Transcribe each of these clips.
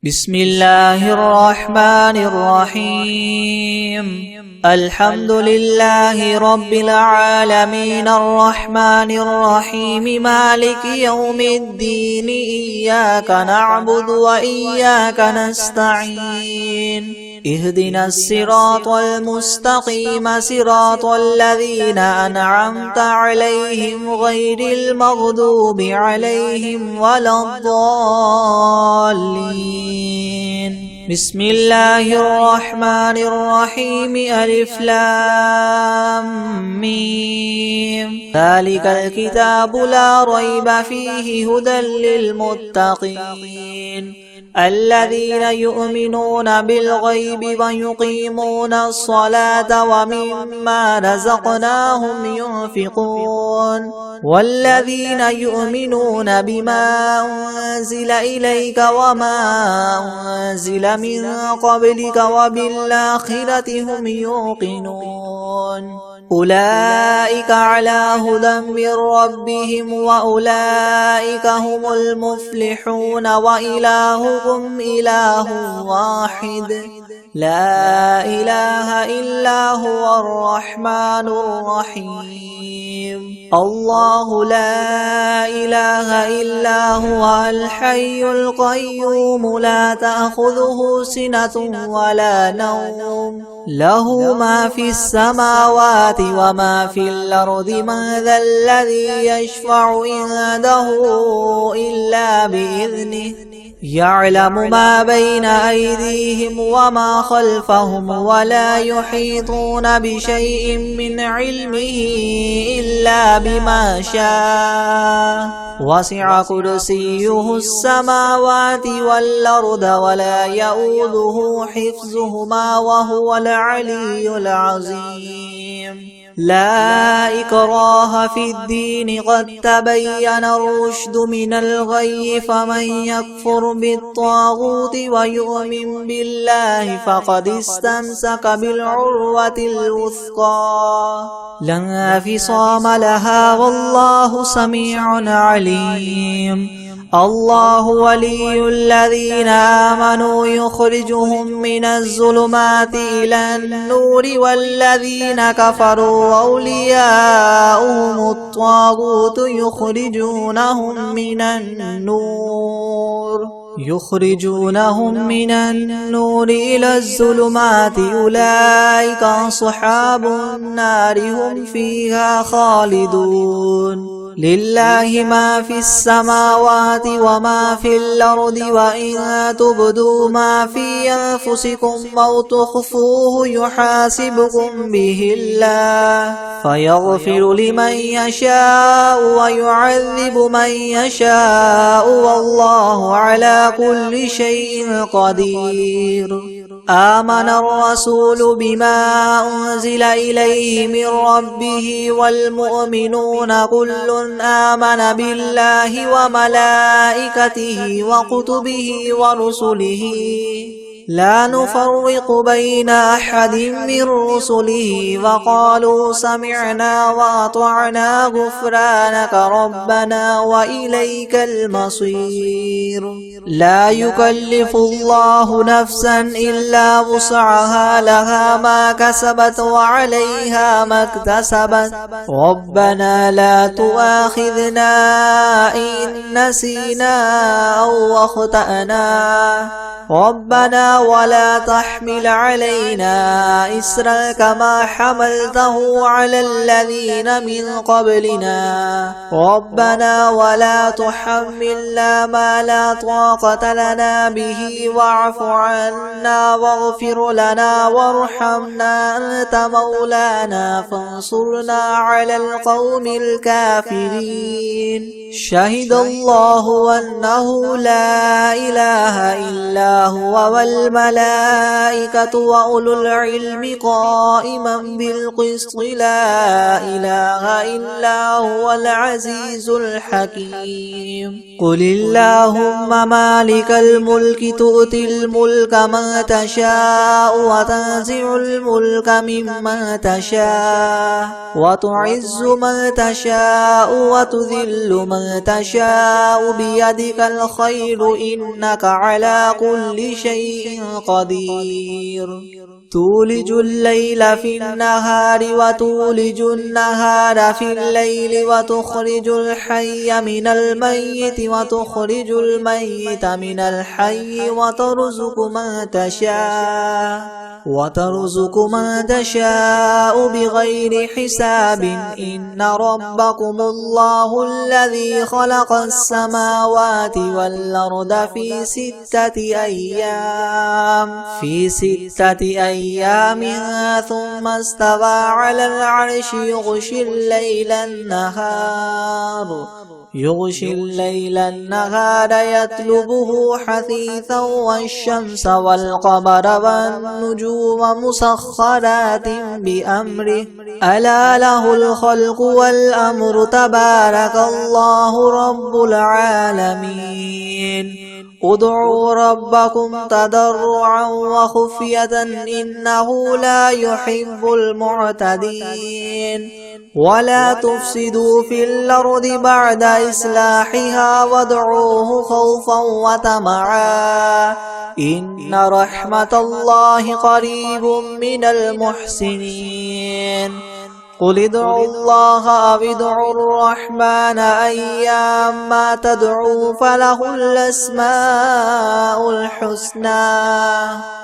بسم الله الرحمن الرحيم. الحمد لله رب العالمين الرحمن الرحيم مالك يوم الدين إياك نعبد وإياك نستعين اهدنا الصراط المستقيم صراط الذين أنعمت عليهم غير المغضوب عليهم ولا الضالين. بسم الله الرحمن الرحيم ألف لام ميم ذلك الكتاب لا ريب فيه هدى للمتقين الذين يؤمنون بالغيب ويقيمون الصلاة ومما رزقناهم ينفقون والذين يؤمنون بما أنزل إليك وما أنزل من قبلك وبالآخرة هم يوقنون أولئك على هدى من ربهم وأولئك هم المفلحون وإلهكم إله واحد لا إله إلا هو الرحمن الرحيم الله لا إله إلا هو الحي القيوم لا تأخذه سنة ولا نوم له ما في السماوات وما في الأرض من ذا الذي يشفع عنده إلا بإذنه يعلم ما بين أيديهم وما خلفهم ولا يحيطون بشيء من علمه إلا بما شاء وسع كرسيه السماوات والأرض ولا يؤوده حفظهما وهو العلي العظيم لا إكراه في الدين قد تبين الرشد من الغي فمن يكفر بالطاغوت ويؤمن بالله فقد استمسك بالعروة الوثقى لا انفصام لها والله سميع عليم الله ولي الذين آمنوا يخرجهم من الظلمات إلى النور والذين كفروا أولياؤهم الطاغوت يخرجونهم من النور إلى الظلمات أولئك أصحاب النار هم فيها خالدون لله ما في السماوات وما في الأرض وإن تبدوا ما في أنفسكم أو تخفوه يحاسبكم به الله فيغفر لمن يشاء ويعذب من يشاء والله على كل شيء قدير آمن الرسول بما أنزل إليه من ربه والمؤمنون كل آمن بالله وملائكته وكتبه ورسله لا نفرق بين أحد من رسله وقالوا سمعنا وأطعنا غفرانك ربنا وإليك المصير لا يكلف الله نفسا إلا وسعها لها ما كسبت وعليها ما اكتسبت ربنا لا تؤاخذنا إن نسينا أو أخطأنا ربنا ولا تحمل علينا إسرا كما حملته على الذين من قبلنا ربنا ولا تحملنا ما لا طاقة لنا به واعف عنا واغفر لنا وارحمنا أنت مولانا فانصرنا على القوم الكافرين شهد الله أنه لا إله إلا هو والملائكة وأولو العلم قائما بالقسط لا إله إلا هو العزيز الحكيم قل اللهم مالك الملك تؤتي الملك من تشاء وتنزع الملك ممن تشاء وتعز من تشاء وتذل من من تشاء بيدك الخير إنك على كل شيء قدير تولج الليل في النهار وتولج النهار في الليل وتخرج الحي من الميت وتخرج الميت من الحي وترزق من تشاء بغير حساب إن ربكم الله الذي خلق السماوات والأرض في 6 أيام ثم استوى على العرش يغشي الليل النهار يطلبه حثيثا والشمس والقمر والنجوم مسخرات بأمره ألا له الخلق والأمر تبارك الله رب العالمين ادعوا ربكم تضرعا وخفية إنه لا يحب المعتدين ولا تفسدوا في الأرض بعد إصلاحها وادعوه خوفا وطمعا إن رحمة الله قريب من المحسنين قل ادعوا الله أو ادعوا الرحمن أيما تدعوا فله الأسماء الحسنى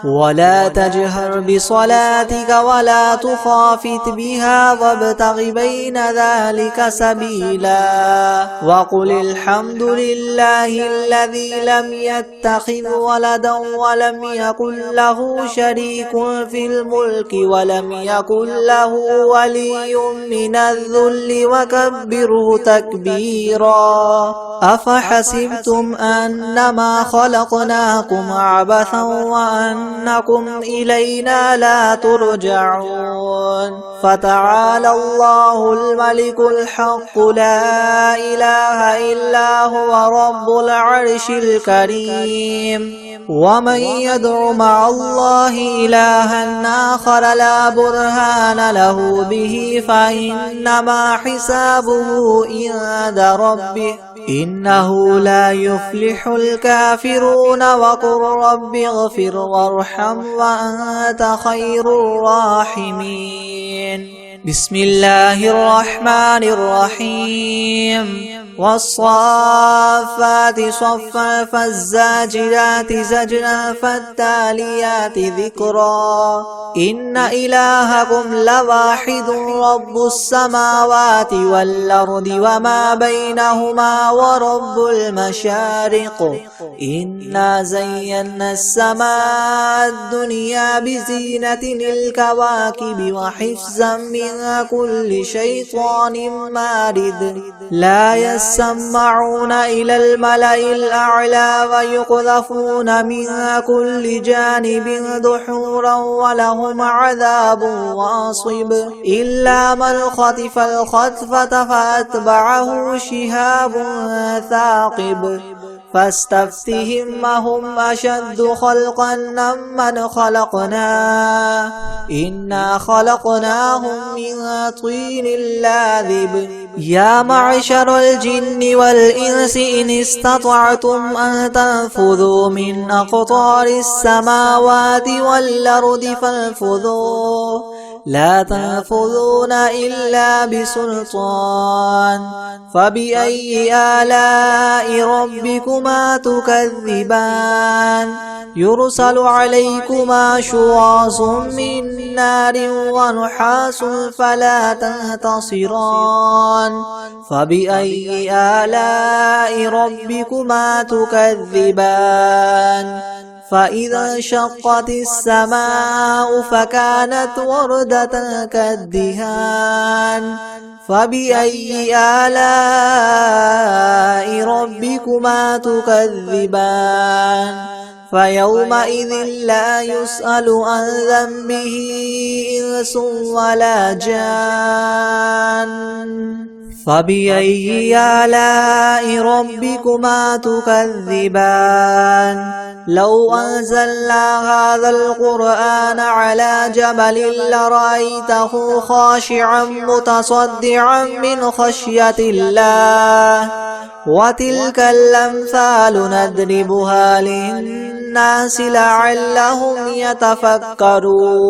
ولا تجهر بصلاتك ولا تخافت بها وابتغ بين ذلك سبيلا وقل الحمد لله الذي لم يتخذ ولدا ولم يكن له شريك في الملك ولم يكن له ولي من الذل وكبره تكبيرا أفحسبتم أنما خلقناكم عبثا وأنكم إلينا لا ترجعون فتعالى الله الملك الحق لا إله إلا هو رب العرش الكريم ومن يدع مع الله إلها آخر لا برهان له به فإنما حسابه عند ربه إنه لا يفلح الكافرون وقل رب اغفر وارحم وأنت خير الراحمين بسم الله الرحمن الرحيم والصافات صفا فالزاجرات زجرا فالتاليات ذكرا إن إلهكم لواحد رب السماوات والأرض وما بينهما ورب المشارق إنا زينا السماء الدنيا بزينة الكواكب وحفظا من كل شيطان مارد لا يسمعون إلى الملأ الأعلى ويقذفون من كل جانب دحورا ولهم عذاب واصب إلا من خطف الخطفة فأتبعه شهاب ثاقب فاستفتهم أهم أشد خلقا ممن خلقنا إنا خلقناهم من طين لاذب يا معشر الجن والإنس إن استطعتم أن تنفذوا من أقطار السماوات والأرض فانفذوا لا تنفذون إلا بسلطان فبأي آلاء ربكما تكذبان يرسل عليكما شواظ من نار ونحاس فلا تنتصران فبأي آلاء ربكما تكذبان فإذا انشقت السماء فكانت وردة كالدهان فبأي آلاء ربكما تكذبان فيومئذ لا يسأل عن ذنبه إنس ولا جان فبأي آلاء ربكما تكذبان لو أنزلنا هذا القرآن على جبل لرأيته خاشعا متصدعا من خشية الله وتلك الأمثال نضربها للناس لعلهم يتفكرون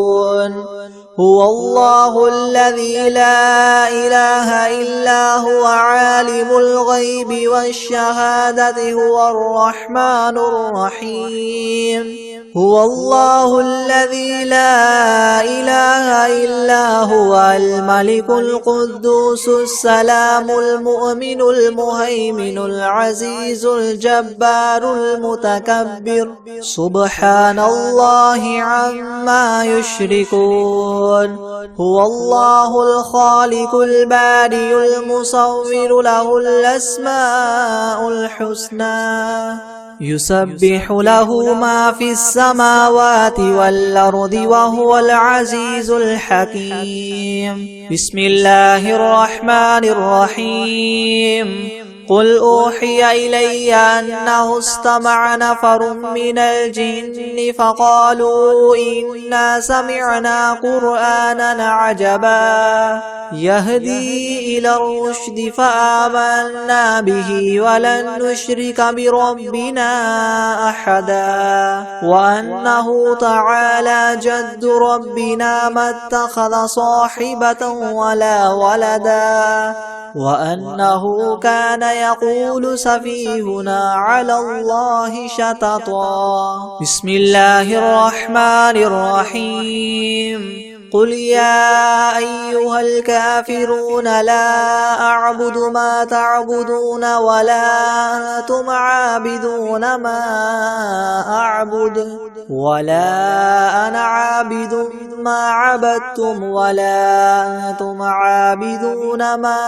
هو الله الذي لا إله إلا هو عالم الغيب والشهادة هو الرحمن الرحيم هو الله الذي لا إله إلا هو الملك القدوس السلام المؤمن المهيمن العزيز الجبار المتكبر سبحان الله عما يشركون هو الله الخالق البارئ المصور له الأسماء الحسنى يسبح له ما في السماوات والأرض وهو العزيز الحكيم بسم الله الرحمن الرحيم قل أوحي إلي أنه استمع نفر من الجن فقالوا إنا سمعنا قرآنا عجبا يهدي إلى الرشد فآمنا به ولن نشرك بربنا أحدا وأنه تعالى جد ربنا ما اتخذ صاحبة ولا ولدا وأنه كان يقول سفيهنا على الله شططا بسم الله الرحمن الرحيم قل يا أيها الكافرون لا أعبد ما تعبدون ولا أنتم عابدون ما أعبد ولا أنا عابد ما عبدتم ولا أنتم عابدون ما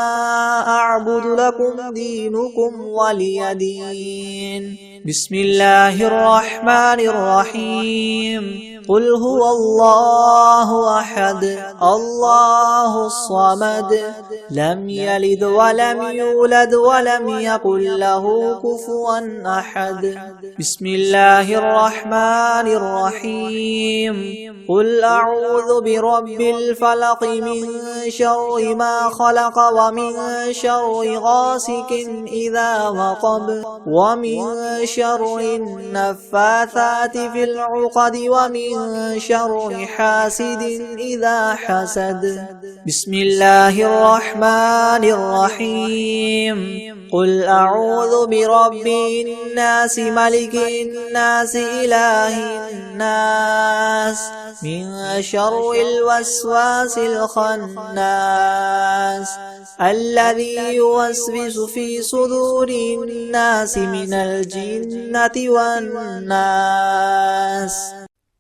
أعبد لكم دينكم ولي دين بسم الله الرحمن الرحيم قل هو الله أحد الله الصمد لم يلد ولم يولد ولم يكن له كفوا أحد بسم الله الرحمن الرحيم قل أعوذ برب الفلق من شر ما خلق ومن شر غاسق إذا وقب ومن شر النفاثات في العقد ومن شر حاسد إذا حسد بسم الله الرحمن الرحيم قل أعوذ برب الناس ملك الناس إله الناس من شر الوسواس الخناس الذي يوسوس في صدور الناس من الجنة والناس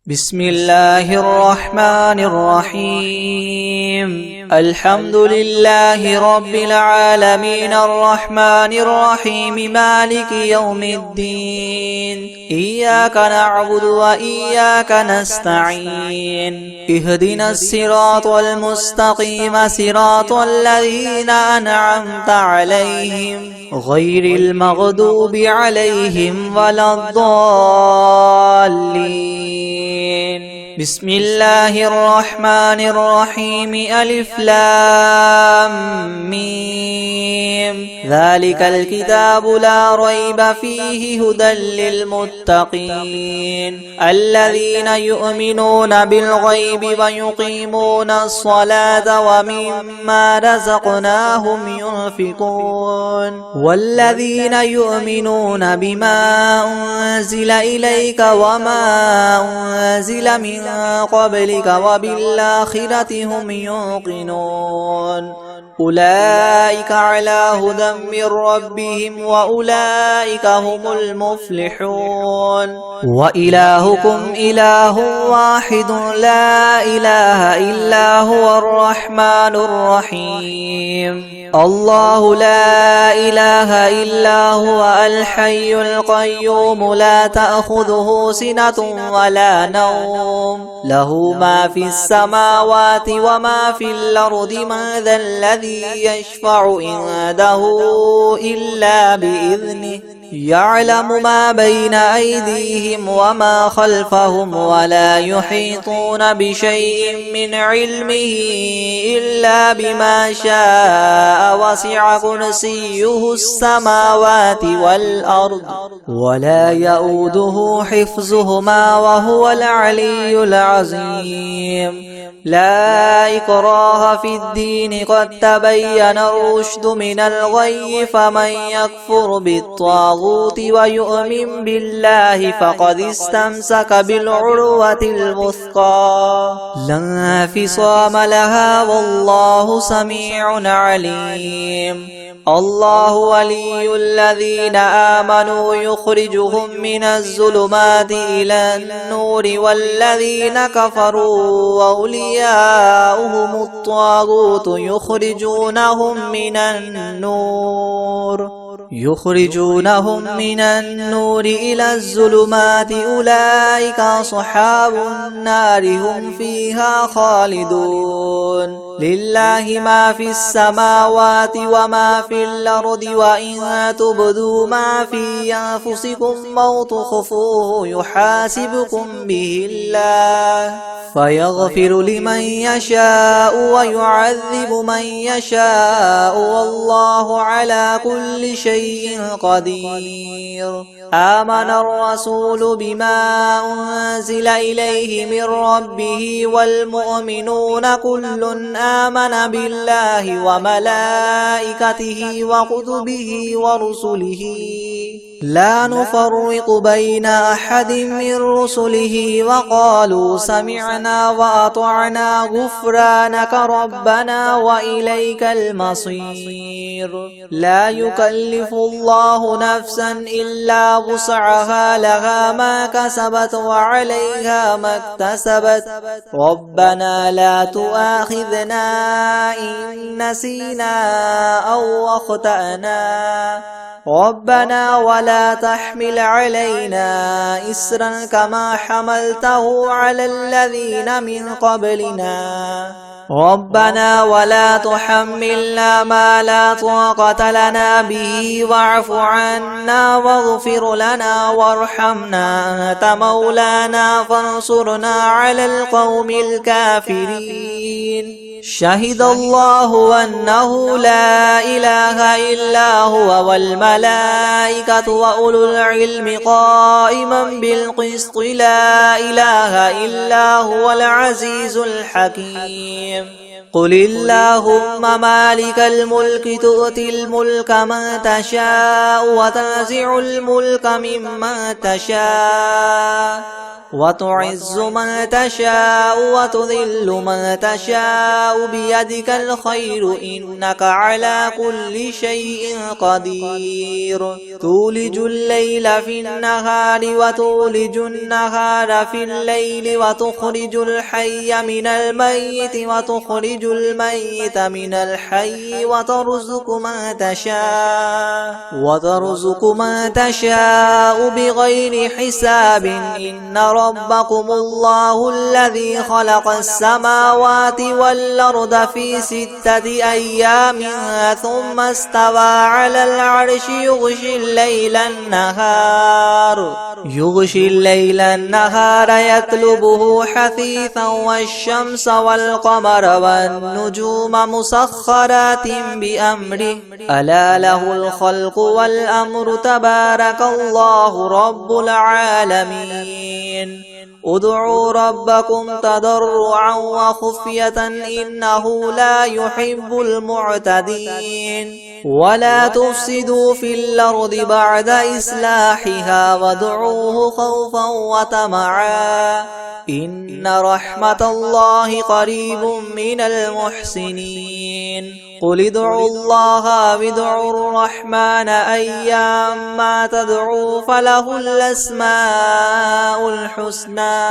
بسم الله الرحمن الرحيم الحمد لله رب العالمين الرحمن الرحيم مالك يوم الدين إياك نعبد وإياك نستعين اهدنا الصراط المستقيم صراط الذين أنعمت عليهم غير المغضوب عليهم ولا الضالين بسم الله الرحمن الرحيم ألف لام ميم ذلك الكتاب لا ريب فيه هدى للمتقين الذين يؤمنون بالغيب ويقيمون الصلاة ومما رزقناهم ينفقون والذين يؤمنون بما أنزل إليك وما أنزل من قبلك وبالآخرة هم يوقنون أولئك على هدى من ربهم وأولئك هم المفلحون وإلهكم إله واحد لا إله إلا هو الرحمن الرحيم الله لا إله إلا هو الحي القيوم لا تأخذه سنة ولا نوم له ما في السماوات وما في الأرض من ذا الذي الذي يشفع عنده إلا بإذنه يعلم ما بين أيديهم وما خلفهم ولا يحيطون بشيء من علمه إلا بما شاء وسع كرسيه السماوات والأرض ولا يؤوده حفظهما وهو العلي العظيم. لا إكراه في الدين قد تبين الرشد من الغي فمن يكفر بالطاغوت ويؤمن بالله فقد استمسك بالعروة الوثقى لا انفصام لها والله سميع عليم. الله ولي الذين آمنوا يخرجهم من الظلمات إلى النور والذين كفروا أولياؤهم الطاغوت يخرجونهم من النور إلى الظلمات أولئك أصحاب النار هم فيها خالدون. لله ما في السماوات وما في الأرض وإن تبدوا ما في أنفسكم أو تخفوه يحاسبكم به الله فيغفر لمن يشاء ويعذب من يشاء والله على كل شيء قدير. آمن الرسول بما أنزل إليه من ربه والمؤمنون كل آمن بالله وملائكته وكتبه ورسله لا نفرق بين أحد من رسله وقالوا سمعنا وأطعنا غفرانك ربنا وإليك المصير. لا يكلف الله نفسا إلا وسعها لها ما كسبت وعليها ما اكتسبت ربنا لا تؤاخذنا إن نسينا أو أخطأنا ربنا ولا تحمل علينا إسرا كما حملته على الذين من قبلنا ربنا ولا تحملنا ما لا طاقة لنا به واعف عنا واغفر لنا وارحمنا أنت مولانا فانصرنا على القوم الكافرين. شهد الله أنه لا إله إلا هو والملائكة وأولو العلم قائما بالقسط لا إله إلا هو العزيز الحكيم. قل اللهم مالك الملك تؤتي الملك من تشاء وتنزع الملك ممن تشاء وتعز من تشاء وتذل من تشاء بيدك الخير إنك على كل شيء قدير. تولج الليل في النهار وتولج النهار في الليل وتخرج الحي من الميت وتخرج الميت من الحي وترزق من تشاء بغير حساب. إن ربكم الله الذي خلق السماوات والأرض في 6 أيام ثم استوى على العرش يغشي الليل النهار يطلبه حثيثا والشمس والقمر والنجوم مسخرات بأمره ألا له الخلق والأمر تبارك الله رب العالمين. ادعوا ربكم تضرعا وخفية إنه لا يحب المعتدين. ولا تفسدوا في الأرض بعد إصلاحها وادعوه خوفا وطمعا إن رحمة الله قريب من المحسنين. قل ادعوا الله وادعوا الرحمن أيما تدعوا فله الأسماء الحسنى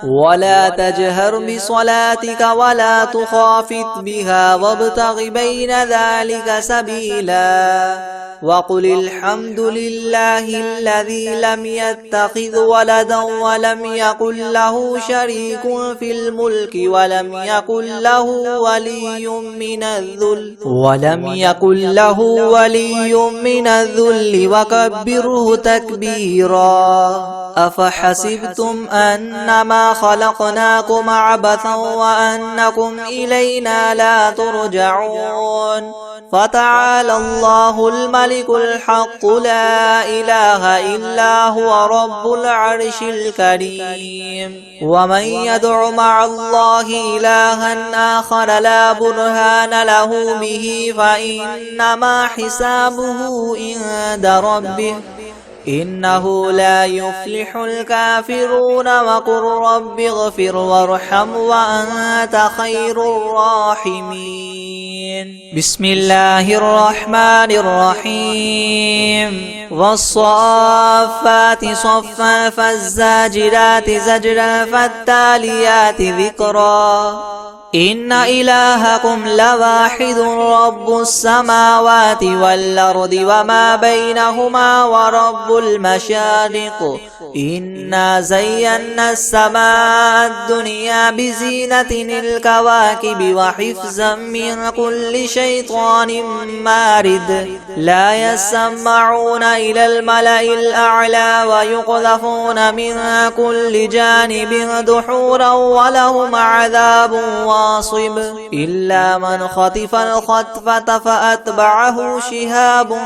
ولا تجهر بصلاتك ولا تخافت بها وابتغ بين ذلك سبيلا وقل الحمد لله الذي لم يتخذ ولدا ولم يكن له شريك في الملك ولم يكن له ولي من الذل وكبره تكبيرا. أفحسبتم أنما خلقناكم عبثا وأنكم إلينا لا ترجعون. فتعالى الله الملك الحق لا إله إلا هو رب العرش الكريم. ومن يدع مع الله إلها آخر لا برهان له به فإنما حسابه عند ربه إنه لا يفلح الكافرون. وقل رب اغفر وارحم وأنت خير الراحمين. بسم الله الرحمن الرحيم. والصافات صفا فالزاجرات زجرا فالتاليات ذكرا. إن إلهكم لواحد رب السماوات والأرض وما بينهما ورب المشارق. إنا زينا السماء الدنيا بزينة الكواكب وحفظا من كل شيطان مارد. لا يسمعون إلى الملأ الأعلى ويقذفون من كل جانب دحورا ولهم عذاب واصب. إلا من خطف الخطفة فأتبعه شهاب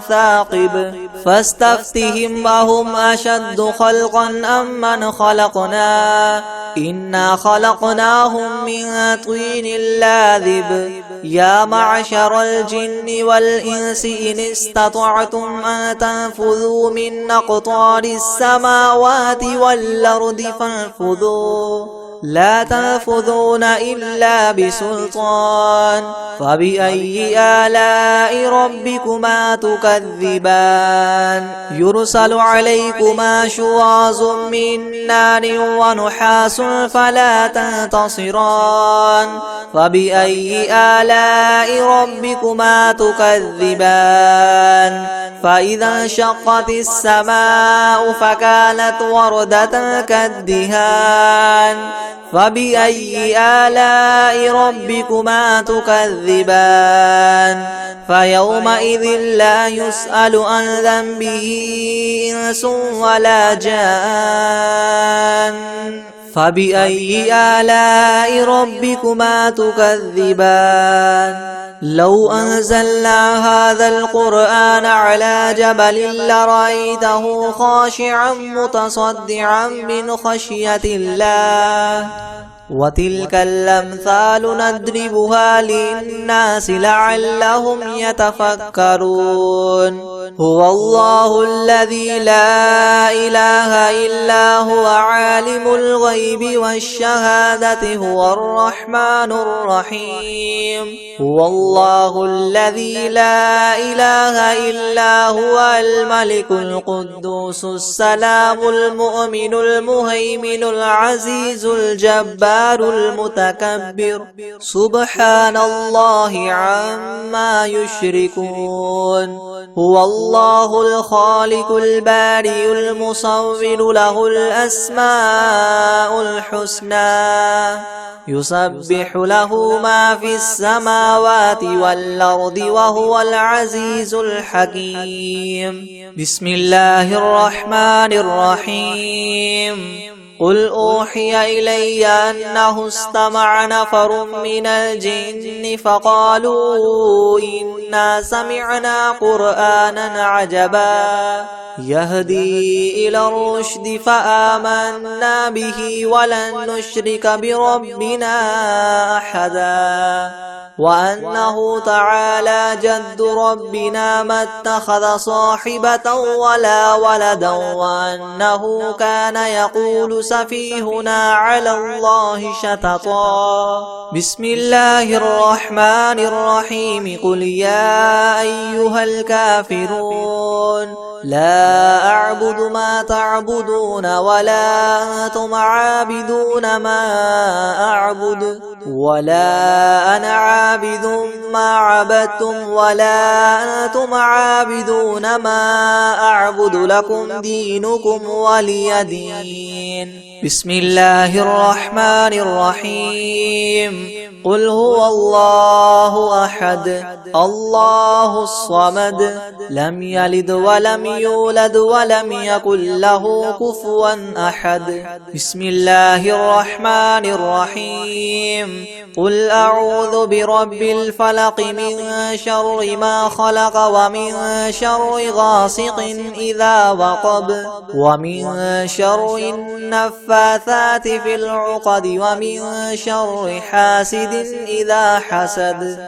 ثاقب. فاستفتهم أهم أشد خلقا أم من خلقنا إنا خلقناهم من طين لاذب. يا معشر الجن والإنس إن استطعتم أن تنفذوا من أقطار السماوات والأرض فانفذوا لا تنفذون إلا بسلطان. فبأي آلاء ربكما تكذبان. يرسل عليكما شواظ من نار ونحاس فلا تنتصران. فبأي آلاء ربكما تكذبان. فإذا انشقت السماء فكانت وردة كالدهان. فبأي آلاء ربكما تكذبان. فيومئذ لا يسأل عن ذنبه إنس ولا جان. فبأي آلاء ربكما تكذبان. لو أنزلنا هذا القرآن على جبل لرأيته خاشعا متصدعا من خشية الله. وتلك الأمثال نضربها للناس لعلهم يتفكرون. هو الله الذي لا إله إلا هو عالم الغيب والشهادة هو الرحمن الرحيم. هو الله الذي لا إله إلا هو الملك القدوس السلام المؤمن المهيمن العزيز الجبار المتكبر. سبحان الله عما يشركون. هو الله الخالق البارئ المصور له الأسماء الحسنى. يسبح له ما في السماوات والأرض وهو العزيز الحكيم. بسم الله الرحمن الرحيم. قل أوحي إلي أنه استمع نفر من الجن فقالوا إنا سمعنا قرآنا عجبا يهدي إلى الرشد فآمنا به ولن نشرك بربنا أحدا. وأنه تعالى جد ربنا ما اتخذ صاحبة ولا ولدا وأنه كان يقول سفيهنا على الله شططا. بسم الله الرحمن الرحيم. قل يا أيها الكافرون لا أعبد ما تعبدون ولا أنتم عابدون ما أعبد ولا أنا عابد ما عبدتم ولا أنتم عابدون ما أعبد لكم دينكم ولي دين. بسم الله الرحمن الرحيم. قل هو الله أحد الله الصمد لم يلد ولم يولد ولم يكن له كفوا أحد. بسم الله الرحمن الرحيم. قل أعوذ برب الفلق من شر ما خلق ومن شر غاسق إذا وقب ومن شر النفاثات في العقد ومن شر حاسد إذا حسد.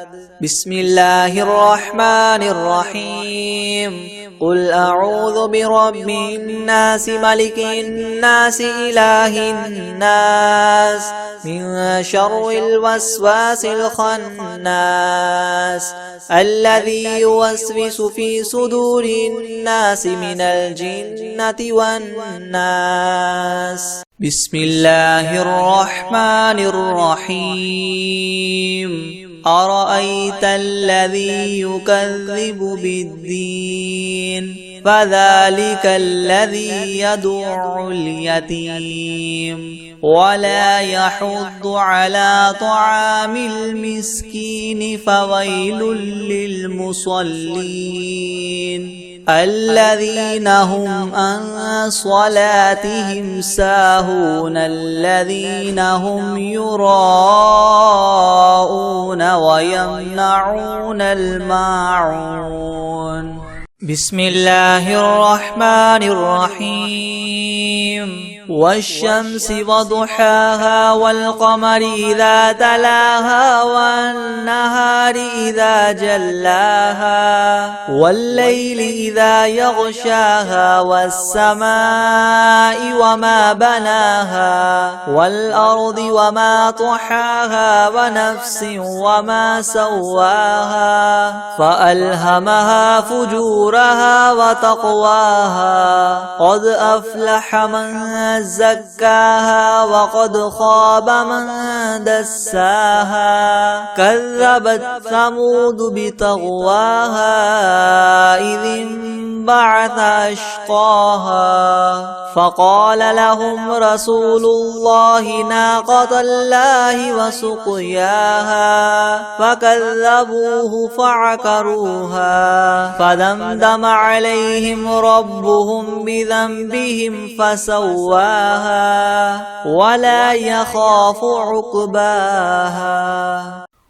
بسم الله الرحمن الرحيم. قل أعوذ برب الناس ملك الناس إله الناس من شر الوسواس الخناس الذي يوسوس في صدور الناس من الجنة والناس. بسم الله الرحمن الرحيم. أرأيت الذي يكذب بالدين فذلك الذي يدع اليتيم ولا يحض على طعام المسكين فويل للمصلين الذين هم عن صلاتهم ساهون الذين هم يراءون ويمنعون الماعون. بسم الله الرحمن الرحيم. والشمس وضحاها والقمر إذا تلاها والنهار إذا جلاها والليل إذا يغشاها والسماء وما بناها والأرض وما طحاها ونفس وما سواها فألهمها فجورها وتقواها قد أفلح من زكاها وقد خاب من دساها كذبت ثمود بطغواها إذ انبعث أشقاها فقال لهم رسول الله ناقة الله وسقياها فكذبوه فعقروها فدمدم عليهم ربهم بذنبهم فسواها ولا يخاف عقباها.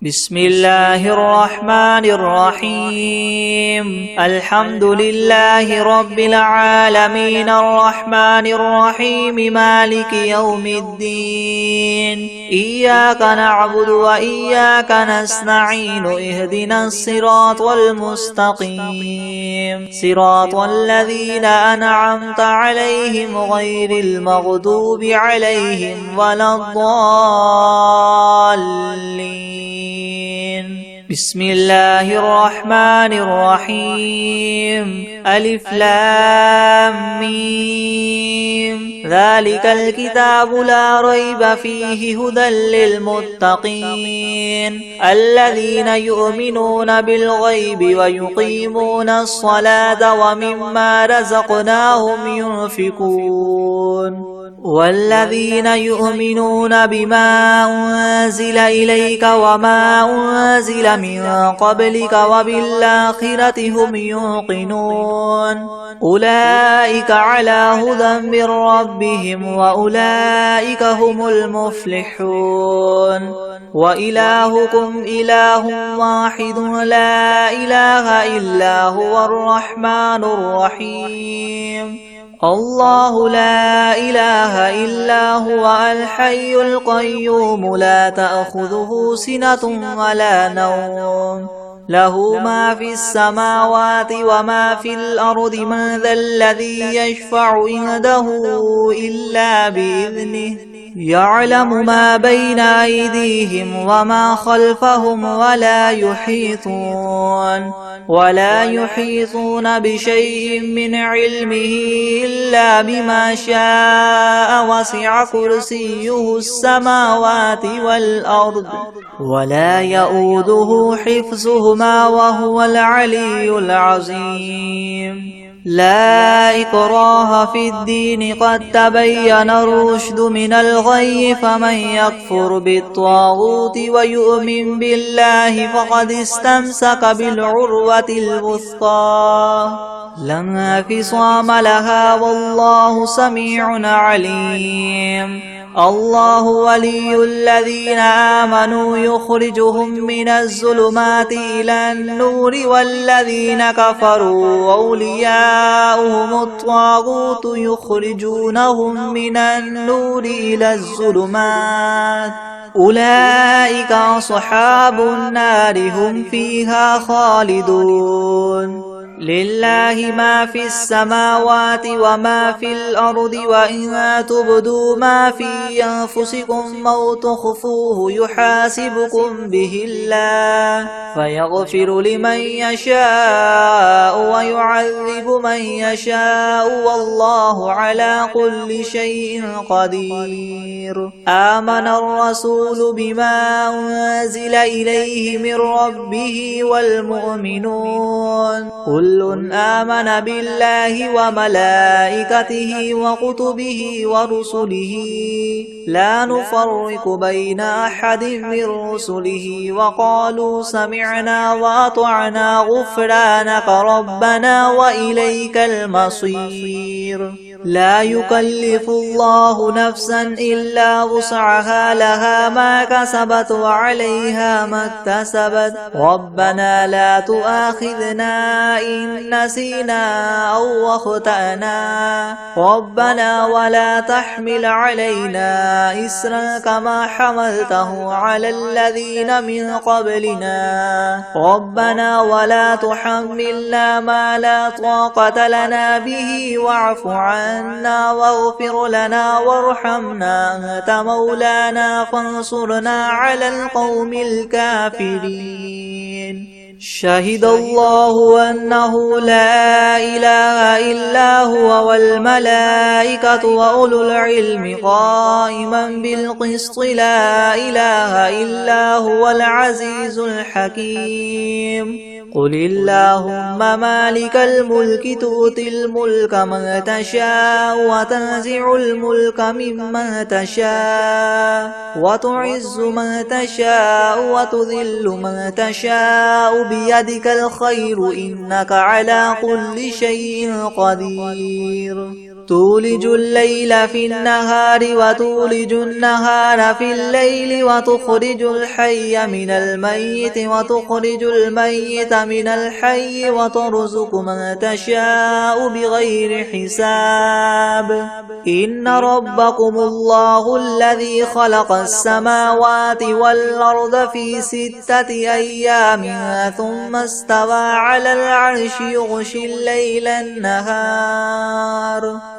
بسم الله الرحمن الرحيم. الحمد لله رب العالمين الرحمن الرحيم مالك يوم الدين إياك نعبد وإياك نستعين اهدنا الصراط المستقيم صراط الذين أنعمت عليهم غير المغضوب عليهم ولا الضالين. بسم الله الرحمن الرحيم. ألف لام ميم ذلك الكتاب لا ريب فيه هدى للمتقين الذين يؤمنون بالغيب ويقيمون الصلاة ومما رزقناهم ينفقون والذين يؤمنون بما أنزل إليك وما أنزل من قبلك وبالآخرة هم يوقنون أولئك على هدى من ربهم وأولئك هم المفلحون. وإلهكم إله واحد لا إله إلا هو الرحمن الرحيم الله لا إله إلا هو الحي القيوم لا تأخذه سنة ولا نوم له ما في السماوات وما في الأرض من ذا الذي يشفع عنده إلا بإذنه يعلم ما بين أيديهم وما خلفهم ولا يحيطون ولا يحيطون بشيء من علمه إلا بما شاء وسع كرسيه السماوات والأرض ولا يؤوده حفظهما وهو العلي العظيم لا إكراه في الدين قد تبين الرشد من الغي فمن يكفر بالطاغوت ويؤمن بالله فقد استمسك بالعروة الوثقى لا انفصام لها والله سميع عليم الله ولي الذين آمنوا يخرجهم من الظلمات إلى النور والذين كفروا أولياؤهم الطاغوت يخرجونهم من النور إلى الظلمات أولئك أصحاب النار هم فيها خالدون لله ما في السماوات وما في الأرض وإن تبدوا ما في أنفسكم أو تخفوه يحاسبكم به الله فيغفر لمن يشاء ويعذب من يشاء والله على كل شيء قدير آمن الرسول بما أنزل إليه من ربه والمؤمنون كل آمن بالله وملائكته وكتبه ورسله لا نفرق بين أحد من رسله وقالوا سمعنا وأطعنا غفرانك ربنا وإليك المصير لا يكلف الله نفسا إلا وسعها لها ما كسبت وعليها ما اكتسبت ربنا لا تؤاخذنا إن نسينا أو أخطأنا ربنا ولا تحمل علينا إسرا كما حملته على الذين من قبلنا ربنا ولا تحملنا ما لا طاقة لنا به واعف عنا واغفر لنا وارحمنا أنت مولانا فانصرنا على القوم الكافرين شهد الله أنه لا إله إلا هو والملائكة وأولو العلم قائما بالقسط لا إله إلا هو العزيز الحكيم قل اللهم مالك الملك تؤتي الملك من تشاء وتنزع الملك ممن تشاء وتعز من تشاء وتذل من تشاء بيدك الخير إنك على كل شيء قدير تولج الليل في النهار وتولج النهار في الليل وتخرج الحي من الميت وتخرج الميت من الحي وترزق من تشاء بغير حساب إن ربكم الله الذي خلق السماوات والأرض في 6 أيام ثم استوى على العرش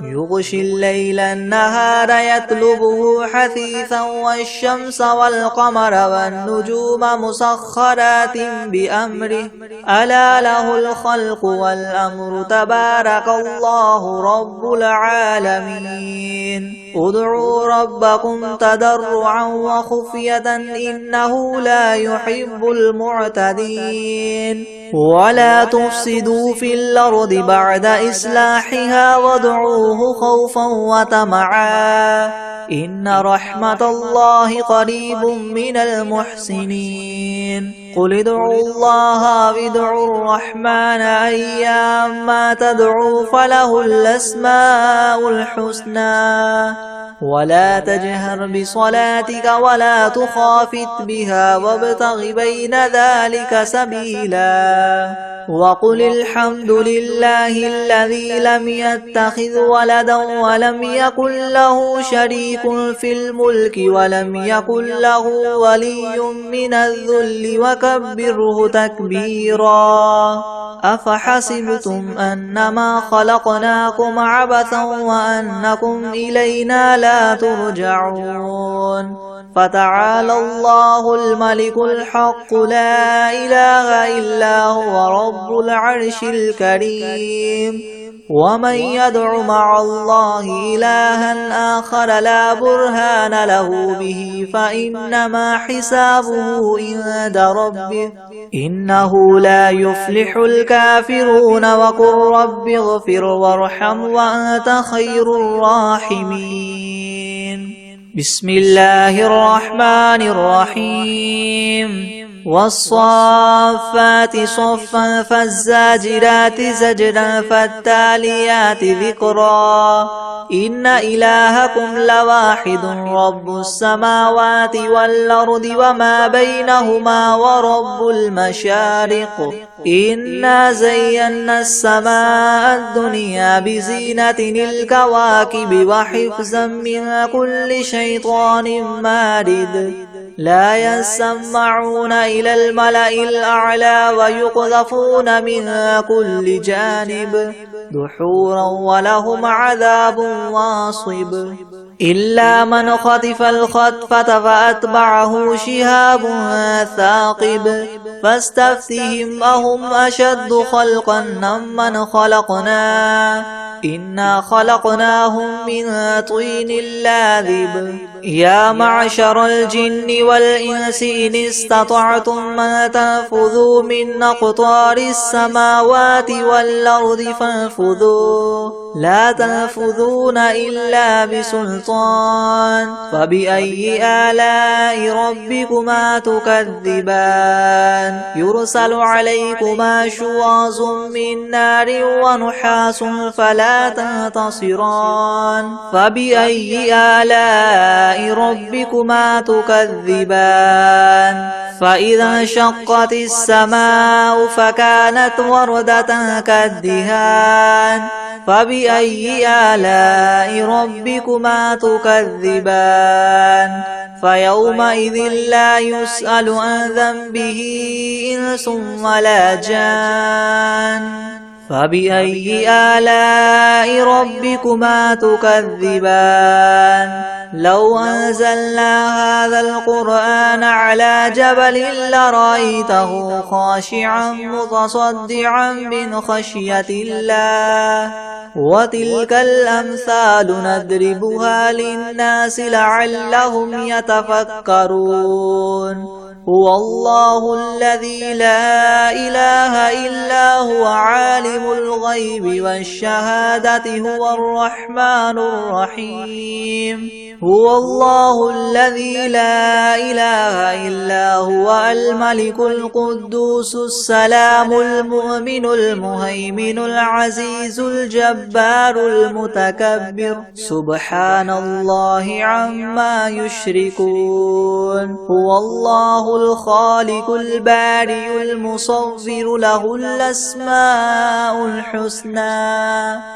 يغشي الليل النهار يطلبه حثيثا والشمس والقمر والنجوم مسخرات بأمره ألا له الخلق والأمر تبارك الله رب العالمين ادعوا ربكم تضرعا وخفية إنه لا يحب المعتدين ولا تفسدوا في الأرض بعد إصلاحها وادعوه خوفا وطمعا إن رحمة الله قريب من المحسنين قل ادعوا الله وادعوا الرحمن أيما تدعوا فله الأسماء الحسنى ولا تجهر بصلاتك ولا تخافت بها وابتغ بين ذلك سبيلا وقل الحمد لله الذي لم يتخذ ولدا ولم يكن له شريك في الملك ولم يكن له ولي من الذل وكبره تكبيرا أفحسبتم أنما خلقناكم عبثا وأنكم إلينا لا ترجعون فتعالى الله الملك الحق لا إله إلا هو رب العرش الكريم ومن يدع مع الله إلها آخر لا برهان له به فإنما حسابه عند ربه إنه لا يفلح الكافرون وقل رب اغفر وارحم وأنت خير الراحمين بسم الله الرحمن الرحيم والصافات صفا فالزاجرات زجرا فالتاليات ذكرا إن إلهكم لواحد رب السماوات والأرض وما بينهما ورب المشارق إنا زينا السماء الدنيا بزينة الكواكب وحفظا من كل شيطان مارد لا يسمعون إلى الملأ الأعلى ويقذفون من كل جانب دحورا ولهم عذاب واصب إلا من خطف الخطفة فأتبعه شهاب ثاقب فاستفتهم أهم أشد خلقا ممن خلقنا إنا خلقناهم من طين لاذب يا معشر الجن والإنس إن استطعتم أن تنفذوا من أقطار السماوات والأرض فانفذوا لا تنفذون إلا بسلطان فبأي آلاء ربكما تكذبان يرسل عليكما شواظ من نار ونحاس فلا تنتصران فبأي آلاء ربكما تكذبان فإذا انشقت السماء فكانت وردة كالدهان فبأي آلاء ربكما تكذبان فيومئذ لا يسأل عن ذنبه إنس ولا جان فبأي آلاء ربكما تكذبان لو أنزلنا هذا القرآن على جبل لرأيته خاشعا متصدعا من خشية الله وتلك الأمثال نضربها للناس لعلهم يتفكرون هو الله الذي لا إله إلا هو عالم الغيب والشهادة هو الرحمن الرحيم هو الله الذي لا إله إلا هو الملك القدوس السلام المؤمن المهيمن العزيز الجبار المتكبر سبحان الله عما يشركون هو الله الخالق البارئ المصور له الأسماء الحسنى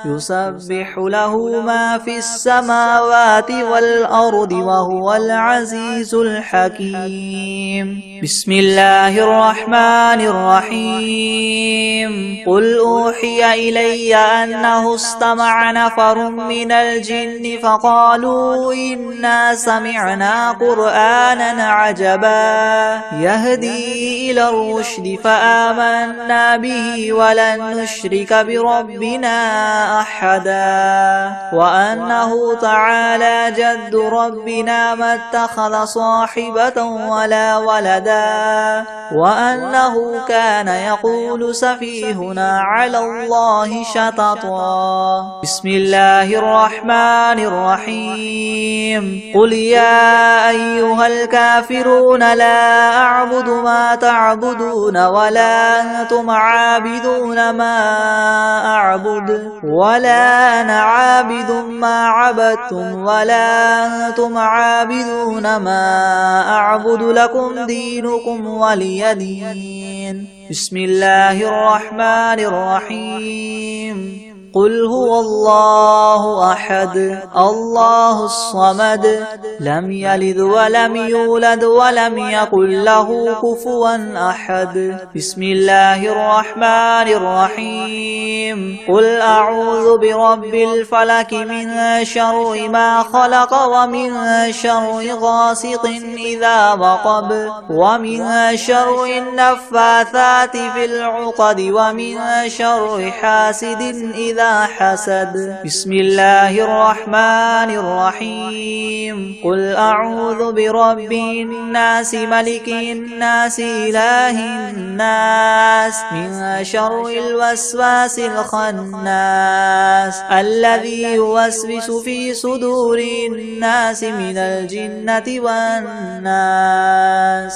يسبح له ما في السماوات والأرض وهو العزيز الحكيم بسم الله الرحمن الرحيم قل أوحي إلي أنه استمع نفر من الجن فقالوا إنا سمعنا قرآنا عجبا يهدي إلى الرشد فآمنا به ولن نشرك بربنا أحدا وأنه تعالى جد ربنا ما اتخذ صاحبة ولا ولدا وأنه كان يقول سفيهنا على الله شططا بسم الله الرحمن الرحيم قل يا أيها الكافرون لا أعبد ما تعبدون ولا أنتم عابدون ما أعبد ولا أنا عابد ما عبدتم ولا أنتم عابدون ما أعبد لكم دينكم ولي دين بسم الله الرحمن الرحيم قل هو الله أحد الله الصمد لم يلد ولم يولد ولم يكن له كفوا أحد بسم الله الرحمن الرحيم قل أعوذ برب الفلك من شر ما خلق ومن شر غاسق إذا وقب ومن شر النفاثات في العقد ومن شر حاسد إذا حسد بسم الله الرحمن الرحيم قل أعوذ برب الناس ملك الناس إله الناس من شر الوسواس الخناس الذي يوسوس في صدور الناس من الجنة والناس